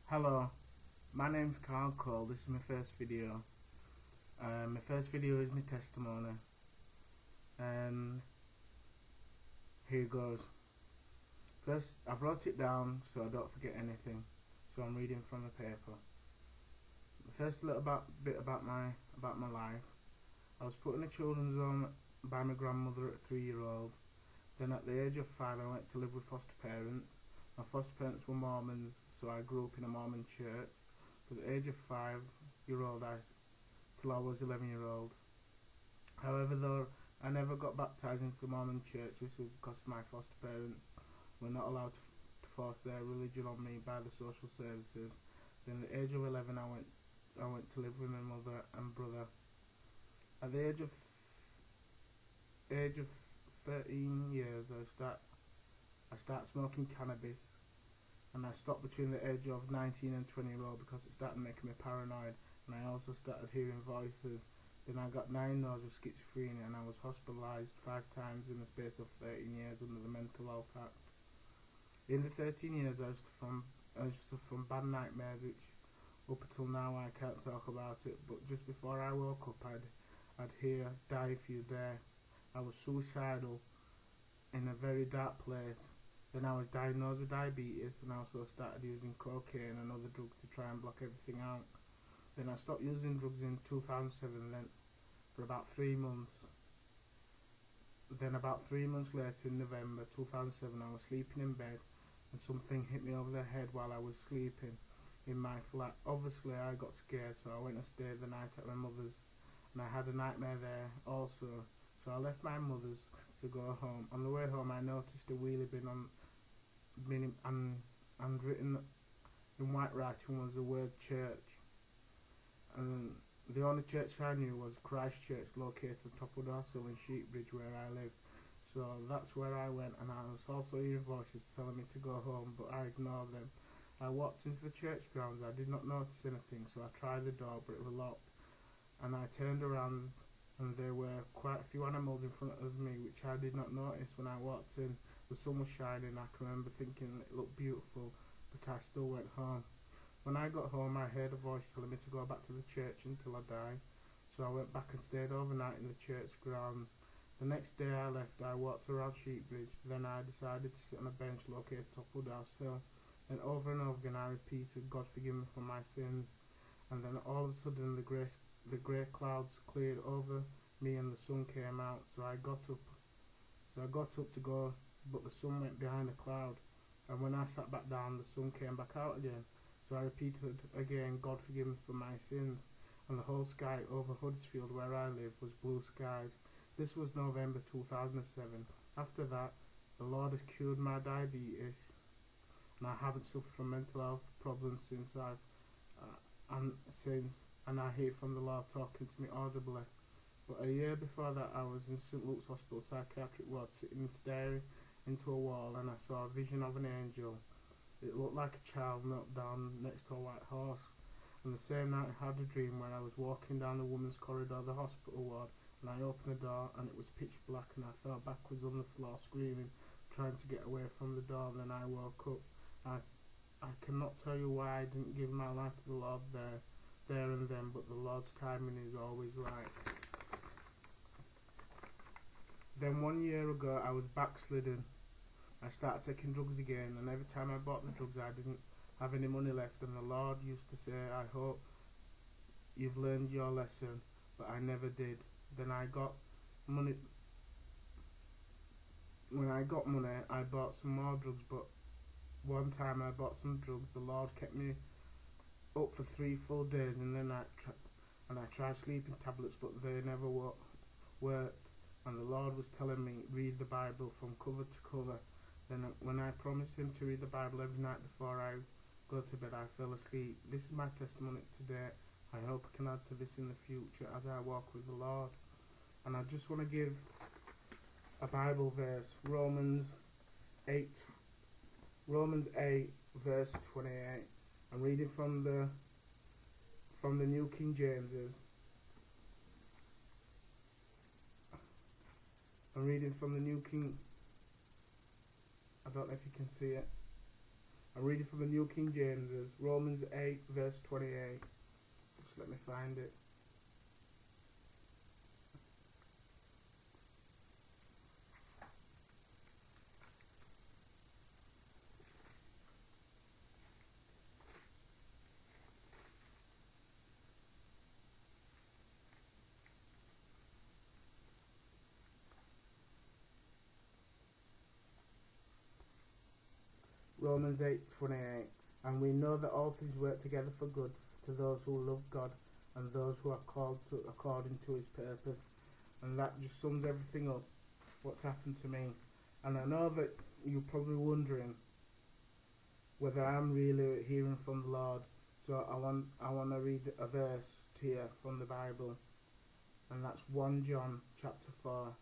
Hello, my name's Carl Cole. This is my first video. My first video is my testimony, and here goes. First, I've wrote it down so I don't forget anything. So I'm reading from the paper. The first bit about my life. I was put in a children's home by my grandmother at 3-year-old. Then at the age of 5, I went to live with foster parents. My foster parents were Mormons, so I grew up in a Mormon church. At the age of 5-year-old, till I was 11-year-old. However, though, I never got baptized into the Mormon church. This was because my foster parents were not allowed to force their religion on me by the social services. Then at the age of 11, I went to live with my mother and brother. At the age of 13 years, I start smoking cannabis, and I stopped between the age of 19 and 20-year-old because it started making me paranoid, and I also started hearing voices. Then I got diagnosed with schizophrenia, and I was hospitalized 5 times in the space of 13 years under the Mental Health Act. In the 13 years, I used to suffer from bad nightmares, which up until now I can't talk about it. But just before I woke up, I'd hear "Die if you dare." I was suicidal in a very dark place. Then I was diagnosed with diabetes, and I also started using cocaine and other drugs to try and block everything out. Then I stopped using drugs in 2007, then for about 3 months. Then about 3 months later, in November 2007, I was sleeping in bed, and something hit me over the head while I was sleeping in my flat. Obviously, I got scared, so I went and stayed the night at my mother's, and I had a nightmare there also. So I left my mother's to go home. On the way home, I noticed a wheelie bin and written in white writing was the word church. And the only church I knew was Christ Church, located at the top of Dorsal in Sheepbridge, where I live. So that's where I went, and I was also hearing voices telling me to go home, but I ignored them. I walked into the church grounds. I did not notice anything, so I tried the door, but it was locked. And I turned around, and there were quite a few animals in front of me, which I did not notice when I walked in. The sun was shining. I can remember thinking it looked beautiful, but I still went home. When I got home, I heard a voice telling me to go back to the church until I died. So I went back and stayed overnight in the church grounds. The next day I left, I walked around Sheepbridge. Then I decided to sit on a bench located atop Woodhouse Hill. And over again I repeated, "God forgive me for my sins." And then all of a sudden the grey clouds cleared over me and the sun came out. So I got up to go, but the sun went behind the cloud. And when I sat back down, the sun came back out again. So I repeated again, "God forgive me for my sins." And the whole sky over Huddersfield, where I live, was blue skies. This was November 2007. After that, the Lord has cured my diabetes, and I haven't suffered from mental health problems since and I hear from the Lord talking to me audibly. But a year before that, I was in St Luke's Hospital psychiatric ward, sitting and staring into a wall, and I saw a vision of an angel. It looked like a child knelt down next to a white horse. And the same night I had a dream where I was walking down the women's corridor of the hospital ward, and I opened the door and it was pitch black, and I fell backwards on the floor screaming, trying to get away from the door. And then I woke up. I cannot tell you why I didn't give my life to the Lord there and then, but the Lord's timing is always right. Then 1 year ago I was backslidden. I started taking drugs again, and every time I bought the drugs I didn't have any money left, and the Lord used to say, "I hope you've learned your lesson," but I never did. Then I got money. When I got money, I bought some more drugs, but one time I bought some drugs, the Lord kept me up for 3 full days, and then I tried sleeping tablets, but they never worked. And the Lord was telling me, "Read the Bible from cover to cover." Then when I promised him to read the Bible every night before I go to bed, I fell asleep. This is my testimony today. I hope I can add to this in the future as I walk with the Lord. And I just want to give a Bible verse, Romans 8 verse 28. I'm reading from the New King James. I'm reading from the New King. I don't know if you can see it. I'm reading from the New King James, Romans 8 verse 28. Just let me find it. Romans 8:28, and we know that all things work together for good to those who love God and those who are called to according to his purpose. And that just sums everything up, what's happened to me. And I know that you're probably wondering whether I'm really hearing from the Lord. So I want to read a verse to you from the Bible, and that's 1 John chapter 4.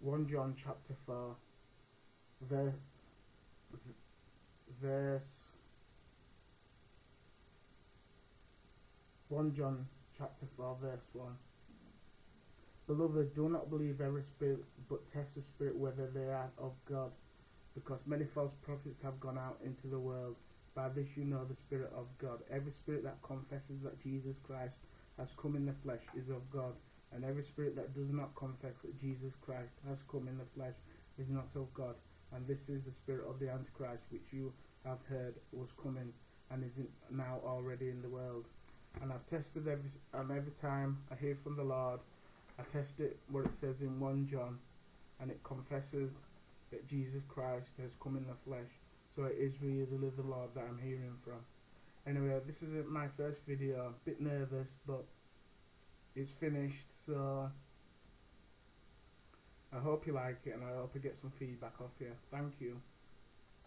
1 John chapter 4, verse 1 John chapter 4 verse 1. Beloved, do not believe every spirit, but test the spirit whether they are of God, because many false prophets have gone out into the world. By this you know the Spirit of God. Every spirit that confesses that Jesus Christ has come in the flesh is of God, and every spirit that does not confess that Jesus Christ has come in the flesh is not of God. And this is the spirit of the Antichrist, which you have heard was coming and is now already in the world. And I've tested every time I hear from the Lord, I test it where it says in 1 John, and it confesses that Jesus Christ has come in the flesh. So it is really the Lord that I'm hearing from. Anyway, this is my first video. A bit nervous, but it's finished. So I hope you like it, and I hope I get some feedback off you. Thank you.